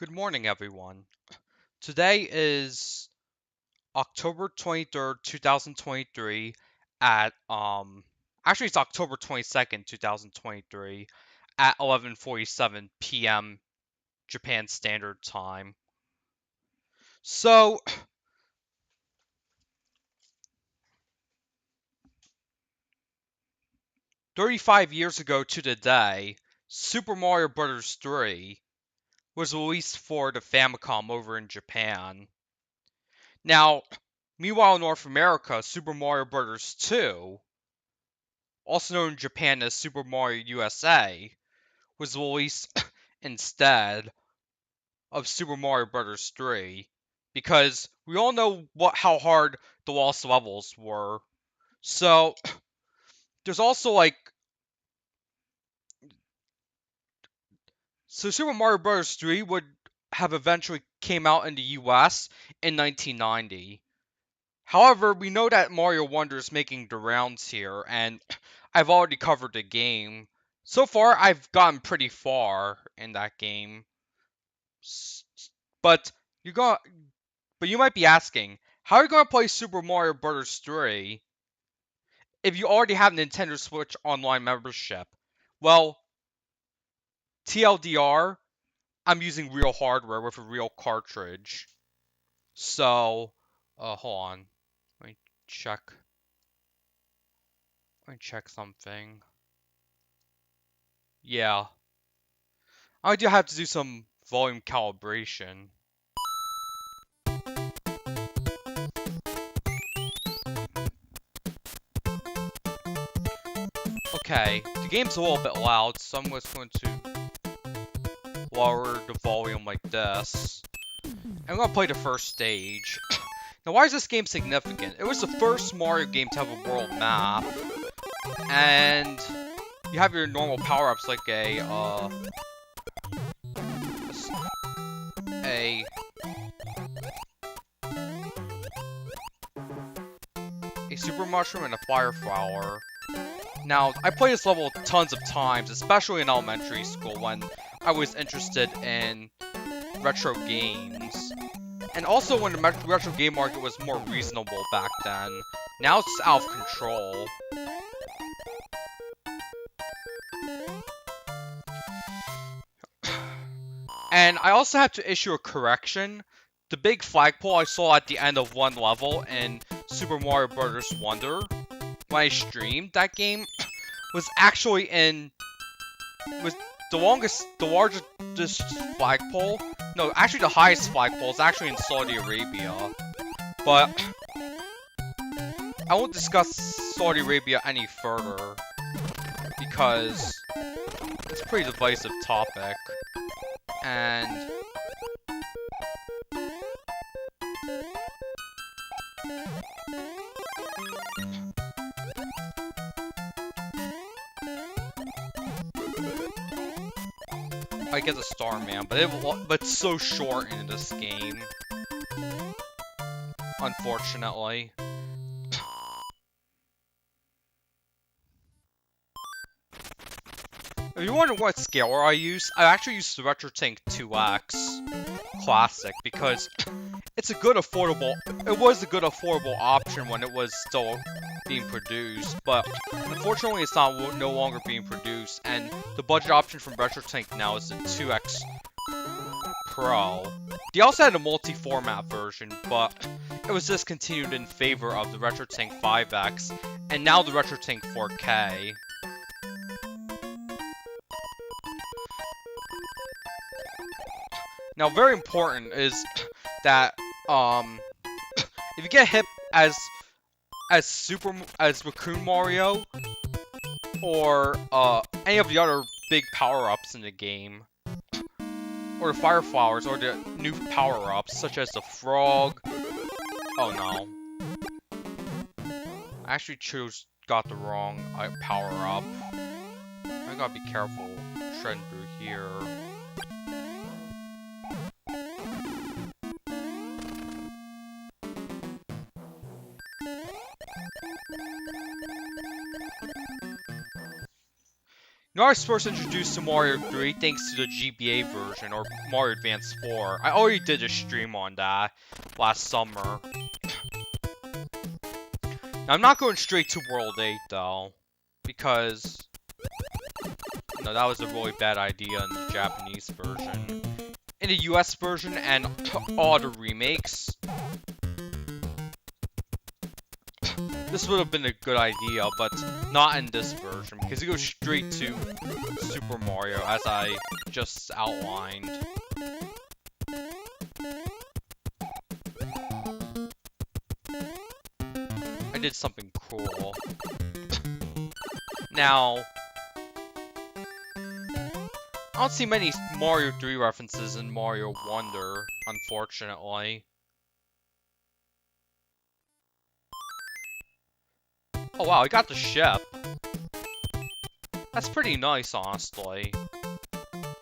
Good morning, everyone. Today is October 23rd, 2023 at actually it's October 22nd, 2023 at 11:47 p.m. Japan Standard Time. So, 35 years ago to the day, Super Mario Bros. 3 was released for the Famicom over in Japan. Now, meanwhile in North America, Super Mario Bros. 2, also known in Japan as Super Mario USA, was released instead of Super Mario Bros. 3 because we all know how hard the lost levels were. So there's also Super Mario Bros. 3 would have eventually came out in the US in 1990. However, we know that Mario Wonder is making the rounds here, and I've already covered the game. So far, I've gotten pretty far in that game. But you're going but you might be asking, how are you going to play Super Mario Bros. 3 if you already have Nintendo Switch Online membership? Well, TLDR, I'm using real hardware with a real cartridge. So, hold on. Let me check. Let me check something. Yeah. I do have to do some volume calibration. Okay, the game's a little bit loud, so I'm just going to lower the volume like this. I'm gonna play the first stage. Now, why is this game significant? It was the first Mario game to have a world map, and you have your normal power-ups like a super mushroom and a fire flower. Now, I played this level tons of times, especially in elementary school when I was interested in retro games. And also when the retro game market was more reasonable back then. Now it's out of control. And I also have to issue a correction. The big flagpole I saw at the end of one level in Super Mario Bros. Wonder, when I streamed that game, was actually was the largest flagpole. No, actually the highest flagpole is actually in Saudi Arabia. But I won't discuss Saudi Arabia any further because it's a pretty divisive topic. And I get the Starman, but it's so short in this game. Unfortunately. If you wonder what scaler I use, I actually use the RetroTink 2X Classic because it was a good affordable option when it was still being produced, but unfortunately it's no longer being produced, and the budget option from RetroTink now is the 2X Pro. They also had a multi-format version, but it was discontinued in favor of the RetroTink 5X, and now the RetroTink 4K. Now, very important is that if you get hit as Raccoon Mario or any of the other big power-ups in the game, or the fire flowers, or the new power-ups such as the frog. Oh no! I actually got the wrong power-up. I gotta be careful treading through here. You know, I was first introduced to Mario 3 thanks to the GBA version, or Mario Advance 4. I already did a stream on that last summer. Now, I'm not going straight to World 8, though, because, no, that was a really bad idea in the Japanese version. In the US version and all the remakes, this would have been a good idea, but not in this version, because it goes straight to Super Mario, as I just outlined. I did something cool. Now, I don't see many Mario 3 references in Mario Wonder, unfortunately. Oh wow, I got the ship. That's pretty nice, honestly.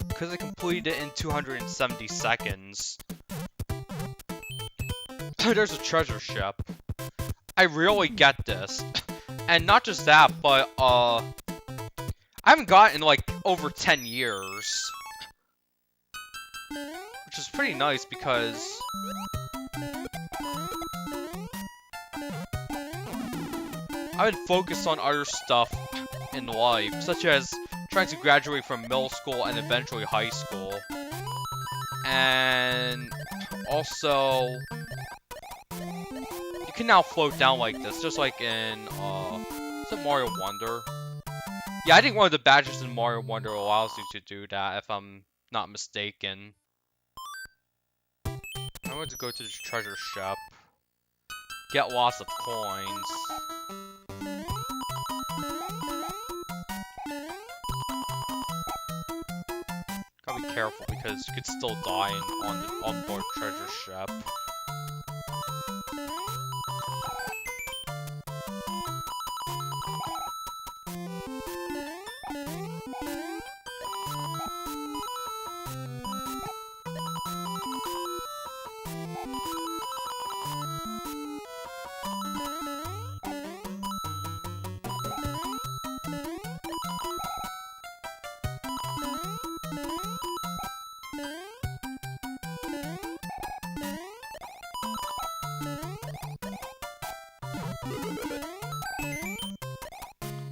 Because I completed it in 270 seconds. There's a treasure ship. I really get this. And not just that, but, I haven't got it in, like, over 10 years. Which is pretty nice, because I've been focused on other stuff in life, such as trying to graduate from middle school and eventually high school. And also, you can now float down like this, just like in, is it Mario Wonder? Yeah, I think one of the badges in Mario Wonder allows you to do that, if I'm not mistaken. I'm going to go to the treasure shop. Get lots of coins. Gotta be careful because you could still die on the onboard treasure ship.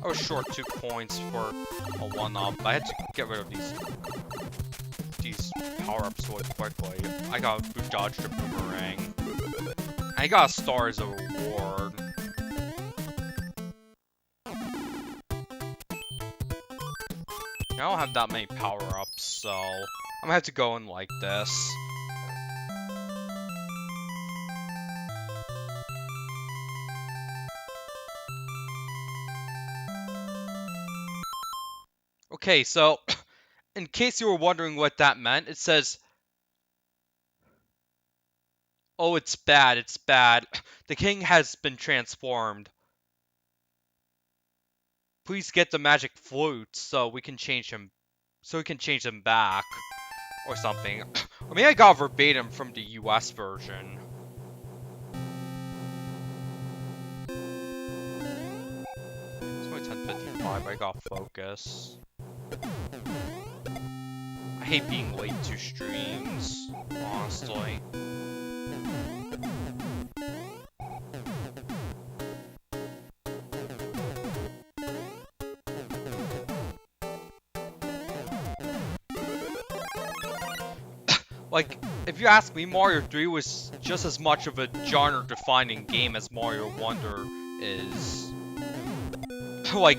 I was short 2 coins for a 1-up, but I had to get rid of these power-ups really quickly. I got a dodge the boomerang. I got a star as a reward. I don't have that many power-ups, so I'm gonna have to go in like this. Okay, so, in case you were wondering what that meant, it says, "Oh, it's bad, it's bad. The king has been transformed. Please get the magic flute so we can change him back." Or something. Or maybe I got verbatim from the US version. It's only 10:55, I got focus. I hate being late to streams, honestly. Like, if you ask me, Mario 3 was just as much of a genre-defining game as Mario Wonder is. Like,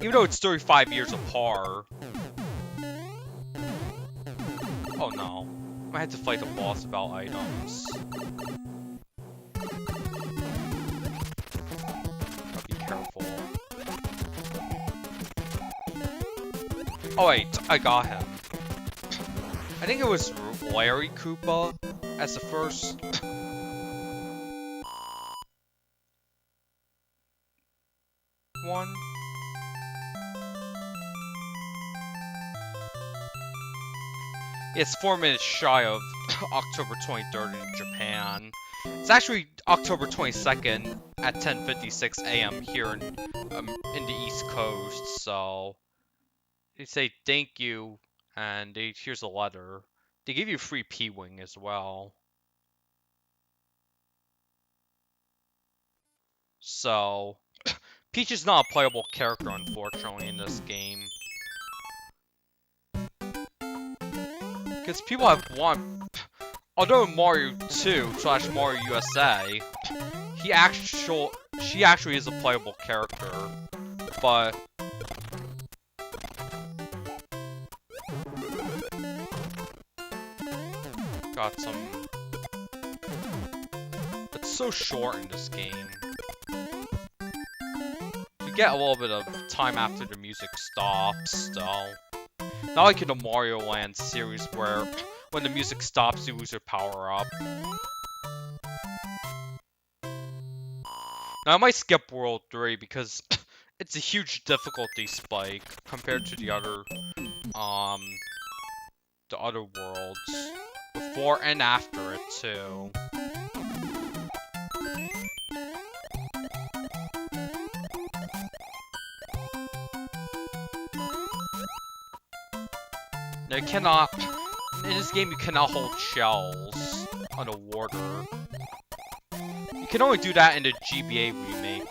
even though it's 35 years apart. Oh no. I had to fight a boss about items. Gotta be careful. Oh wait, I got him. I think it was Larry Koopa as the first. One. It's 4 minutes shy of October 23rd in Japan. It's actually October 22nd at 10:56 a.m. here in the East Coast, so they say thank you, and here's a letter. They give you free P-Wing as well. So, Peach is not a playable character, unfortunately, in this game. Because people have although Mario 2/Mario USA, she actually is a playable character, but got some. It's so short in this game. You get a little bit of time after the music stops, though. Not like in the Mario Land series where when the music stops, you lose your power-up. Now, I might skip World 3 because it's a huge difficulty spike compared to the other worlds. Before and after it, too. Now, in this game, you cannot hold shells underwater. You can only do that in the GBA remake,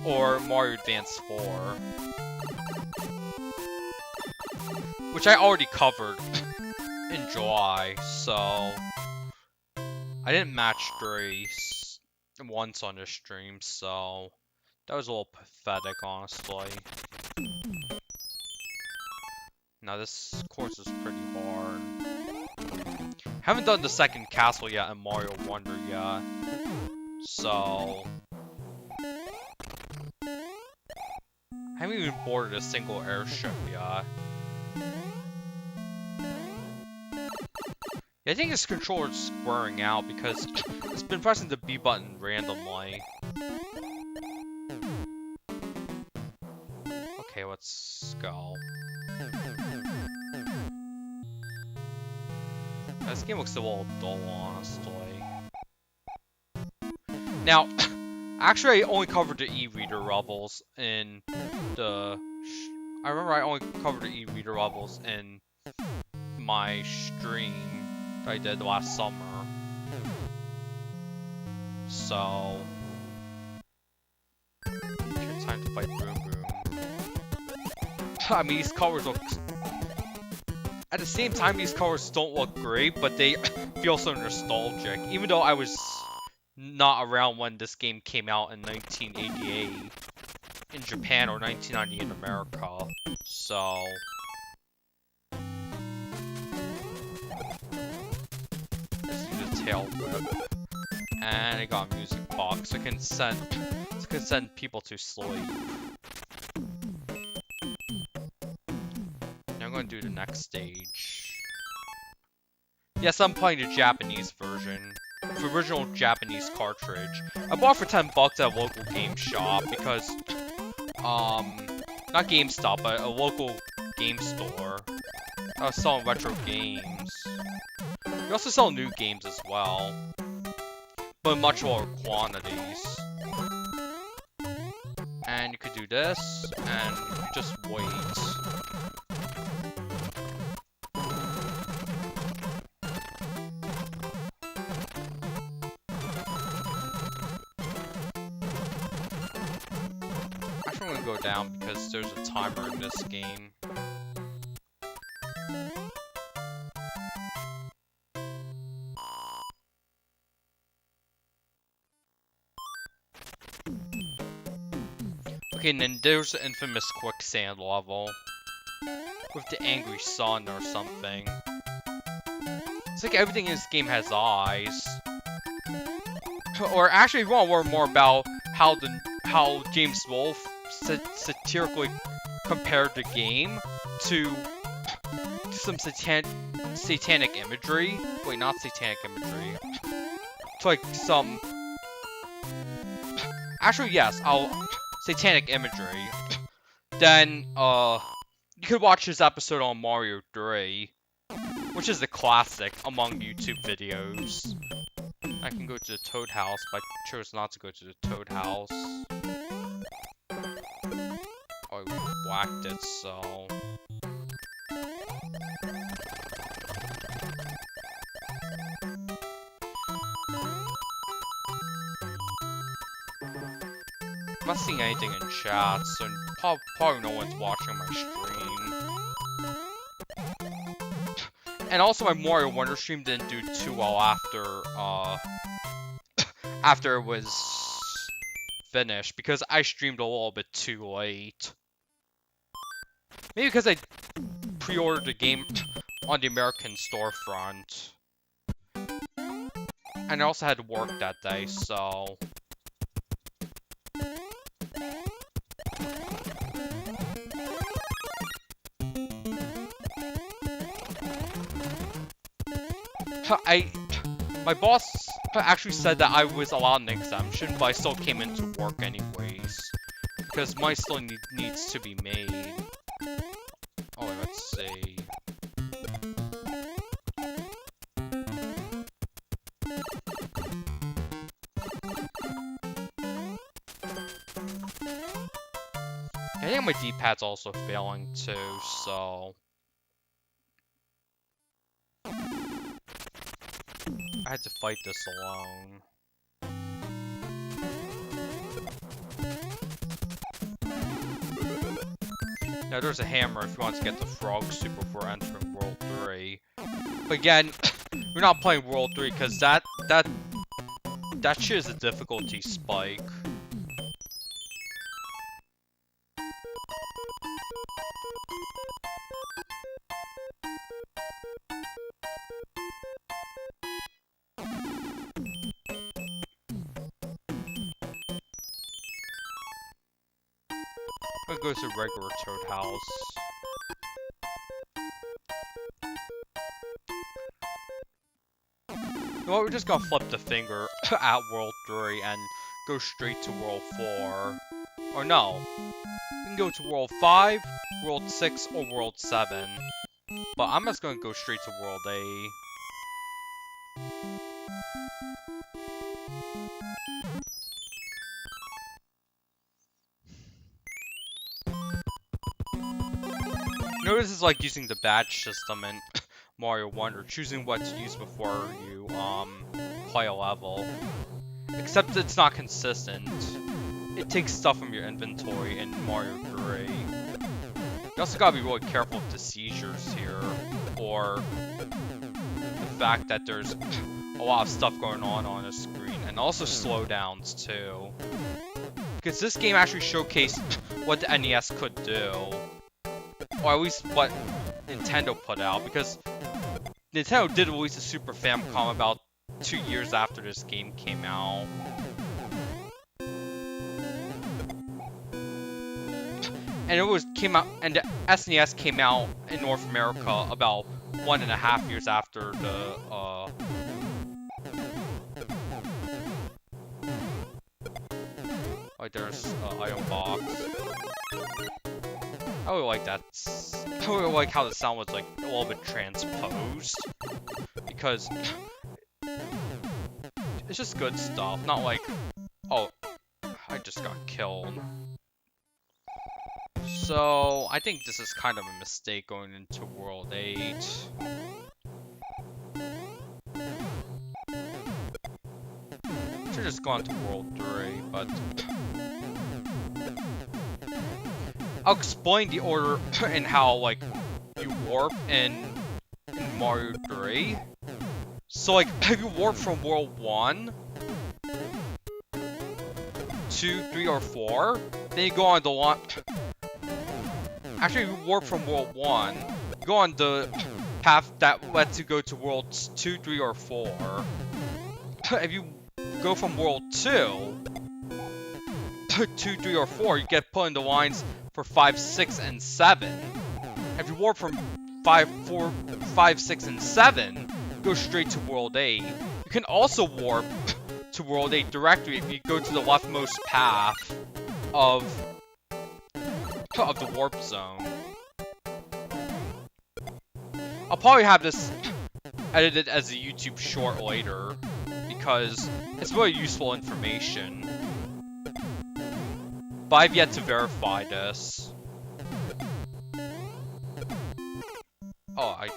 or Mario Advance 4. Which I already covered in July, so I didn't match 3 once on this stream, so that was a little pathetic, honestly. Now this course is pretty hard. Haven't done the second castle yet in Mario Wonder yet, so I haven't even boarded a single airship yet. Yeah, I think this controller's wearing out because it's been pressing the B button randomly. Okay, let's go. This game looks a little dull, honestly. Now, actually, I only covered the e-reader levels in the... I remember I only covered the e-reader levels in my stream that I did last summer. So... Okay, time to fight Boom Boom. I mean, these colors look... At the same time, these colors don't look great, but they feel so nostalgic. Even though I was not around when this game came out in 1988 in Japan or 1990 in America. So... Let's do the tail whip. And I got a music box. I can send people to sleep. I'm going to do the next stage. Yes, I'm playing the Japanese version. The original Japanese cartridge. I bought it for 10 bucks at a local game shop because, not GameStop, but a local game store. I was selling retro games. We also sell new games as well, but in much lower quantities. And you could do this, and you just wait. I'm gonna go down because there's a timer in this game. Okay, and then there's the infamous quicksand level with the angry sun or something. It's like everything in this game has eyes. Or actually, if you want to learn more about how James Rolfe satirically compared the game to some satanic imagery. Wait, not satanic imagery. To like some... Actually, yes, satanic imagery. Then, you could watch this episode on Mario 3, which is a classic among YouTube videos. I can go to the Toad House, but I chose not to go to the Toad House. Oh, we whacked it, so... not seeing anything in chat, so probably no one's watching my stream. And also, my Mario Wonder stream didn't do too well after it was finished, because I streamed a little bit too late. Maybe because I pre-ordered the game on the American storefront. And I also had to work that day, so... My boss actually said that I was allowed an exemption, but I still came into work anyways. Because mine still needs to be made. Oh, let's see. I think my D-pad's also failing too, so... I had to fight this alone. Now there's a hammer if you want to get the frog suit before entering World 3. But again, we're not playing World 3 because that shit is a difficulty spike. It goes to regular Toad House. You know what, we're just gonna flip the finger at World 3 and go straight to World 4. Or no. We can go to World 5, World 6, or World 7. But I'm just gonna go straight to World 8. Notice it's like using the badge system in Mario Wonder, choosing what to use before you play a level. Except it's not consistent. It takes stuff from your inventory in Mario 3. You also gotta be really careful with the seizures here, or the fact that there's a lot of stuff going on the screen, and also slowdowns too. Because this game actually showcased what the NES could do. Or at least what Nintendo put out, because Nintendo did release a Super Famicom about 2 years after this game came out. And the SNES came out in North America about 1.5 years after the, like there's Iron Box. I really like that. I really like how the sound was like a little bit transposed, because it's just good stuff. Not like, oh, I just got killed. So I think this is kind of a mistake going into World 8. Should have just gone to World 3, but. I'll explain the order and how, like, you warp in Mario 3. So, like, if you warp from World 1, 2, 3, or 4, then you go on the one. Actually, if you warp from World 1, you go on the path that lets you go to Worlds 2, 3, or 4. If you go from World 2, 2, 3, or 4, you get put in the lines for 5, 6, and 7. If you warp from 4, 5, 6, and 7, go straight to World 8. You can also warp to World 8 directly if you go to the leftmost path of the warp zone. I'll probably have this edited as a YouTube short later, because it's really useful information. But I've yet to verify this. Oh, I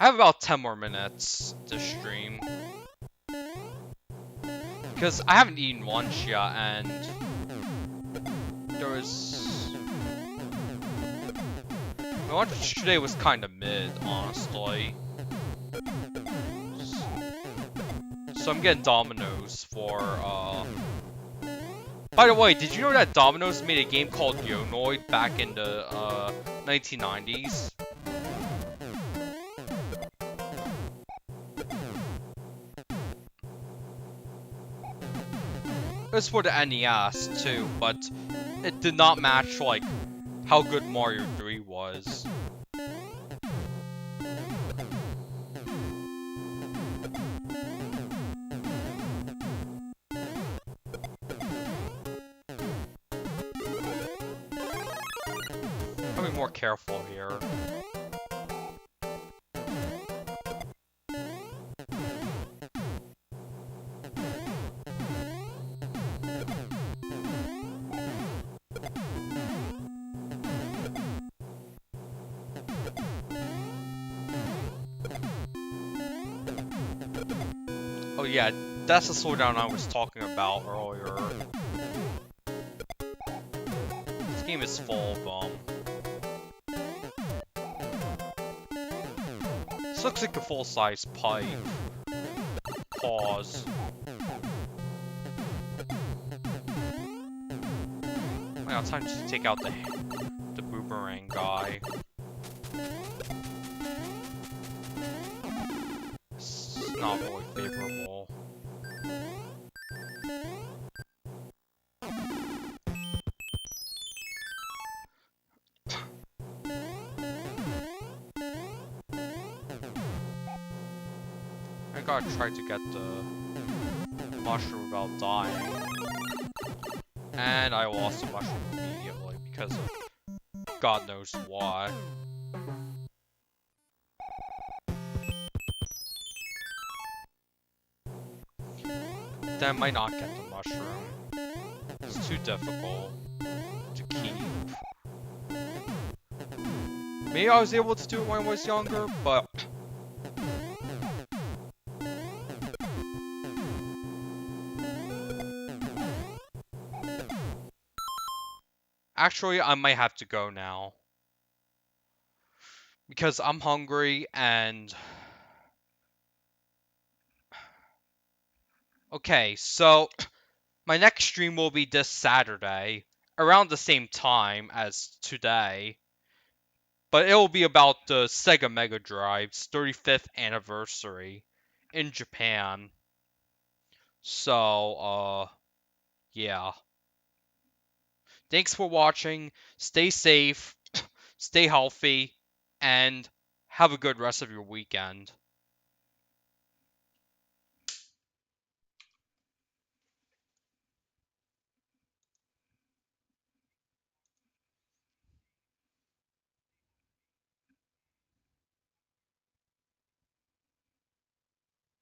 have about 10 more minutes to stream. Because I haven't eaten lunch yet, and there was... My lunch today was kind of mid, honestly. So I'm getting Domino's for, By the way, did you know that Domino's made a game called Yonoid back in the, 1990s? It was for the NES, too, but it did not match, like, how good Mario 3 was. I'll be more careful here. Oh yeah, that's the slowdown I was talking about earlier. This game is full of them. This looks like a full-size pipe. Pause. Now it's time to take out the boomerang guy. It's not really favorable. I gotta try to get the mushroom without dying. And I lost the mushroom immediately because of God knows why. Then I might not get the mushroom. It's too difficult to keep. Maybe I was able to do it when I was younger, but... Actually, I might have to go now. Because I'm hungry and... Okay, so... My next stream will be this Saturday. Around the same time as today. But it will be about the Sega Mega Drive's 35th anniversary in Japan. So, yeah. Thanks for watching, stay safe, stay healthy, and have a good rest of your weekend.